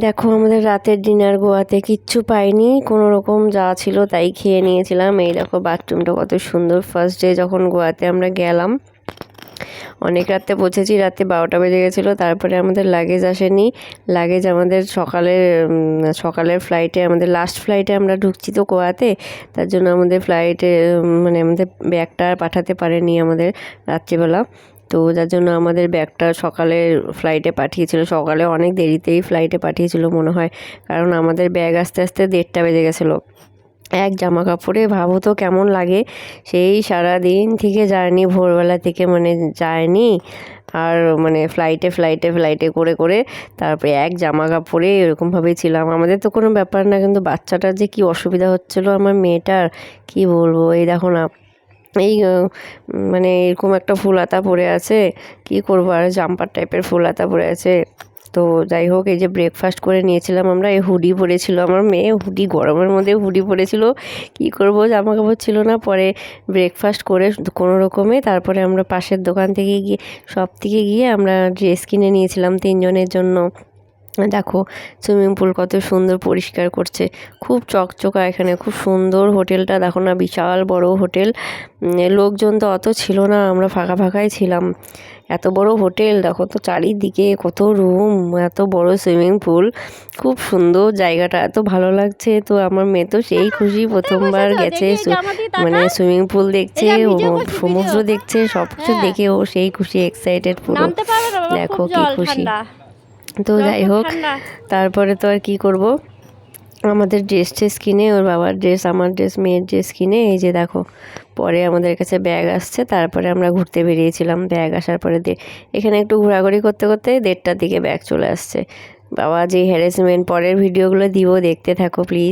দেখো আমাদের রাতের ডিনার গোয়াতে কিচ্ছু পাইনি, কোনো রকম যা ছিল তাই খেয়ে নিয়েছিলাম। এই দেখো বাথরুমটা কত সুন্দর। ফার্স্ট ডে যখন গোয়াতে আমরা গেলাম অনেক রাতে পৌঁছেছি, রাতে 12টা বেজে গেছিলো। তারপরে আমাদের লাগেজ আসেনি। লাগেজ আমাদের সকালের ফ্লাইটে, আমাদের লাস্ট ফ্লাইটে আমরা ঢুকছি তো গোয়াতে, তার জন্য আমাদের ফ্লাইটে মানে আমাদের ব্যাগটা পাঠাতে পারেনি আমাদের রাত্রিবেলা। তো যার জন্য আমাদের ব্যাগটা সকালের ফ্লাইটে পাঠিয়েছিল, সকালে অনেক দেরিতেই ফ্লাইটে পাঠিয়েছিল মনে হয়, কারণ আমাদের ব্যাগ আস্তে আস্তে 1:30টা বেজে গেছিলো। এক জামা কাপড়ে ভাবো তো কেমন লাগে, সেই সারা দিন থেকে জার্নি, ভোরবেলা থেকে মানে জার্নি, আর মানে ফ্লাইটে ফ্লাইটে ফ্লাইটে করে করে তারপরে এক জামা কাপড়ে এরকমভাবেই ছিলাম। আমাদের তো কোনো ব্যাপার না, কিন্তু বাচ্চাটার যে কি অসুবিধা হচ্ছিলো আমার মেয়েটার, কি বলবো। এই দেখো না, এই মানে এরকম একটা ফুল হাতা পরে আছে, কি করবো, আর জাম্পার টাইপের ফুল হাতা পরে আছে। তো যাই হোক, এই যে ব্রেকফাস্ট করে নিয়েছিলাম আমরা। এই হুডি পরেছিল আমার মেয়ে, হুডি গরমের মধ্যে হুডি পরেছিল, কি করব, জামা কাপড় ছিল না। পরে ব্রেকফাস্ট করে কোনো রকমে তারপরে আমরা পাশের দোকান থেকে গিয়ে, শপ থেকে গিয়ে আমরা ড্রেস কিনে নিয়েছিলাম 3 জনের জন্য। দেখো সুইমিং পুল কত সুন্দর পরিষ্কার করছে, খুব চকচকা এখানে, খুব সুন্দর। হোটেলটা দেখো না, বিশাল বড় হোটেল। লোকজন তো অত ছিল না, আমরা ফাঁকা ফাঁকাই ছিলাম। এত বড় হোটেল, দেখো তো চারিদিকে কত রুম, এত বড় সুইমিং পুল, খুব সুন্দর জায়গাটা, এত ভালো লাগছে। তো আমার মেয়ে তো সেই খুশি, প্রথমবার গেছে মানে সুইমিং পুল দেখছে, সমুদ্র দেখছে, সব কিছু দেখে ও সেই খুশি, এক্সাইটেড পুরো। দেখো কি খুশি। তো যাই হোক, তারপরে তো আর কি করব, আমাদের ড্রেস ট্রেস কিনে, ওর বাবার ড্রেস, আমার ড্রেস, মেয়ের ড্রেস কিনে, এই যে দেখো পরে আমাদের কাছে ব্যাগ আসছে। তারপরে আমরা ঘুরতে বেরিয়েছিলাম। ব্যাগ আসার পরে এখানে একটু ঘোরাঘুরি করতে করতে 1:30টার দিকে ব্যাগ চলে আসছে। বাবা যে হ্যারাসমেন্ট, পরের ভিডিওগুলো দিব, দেখতে থাকো প্লিজ।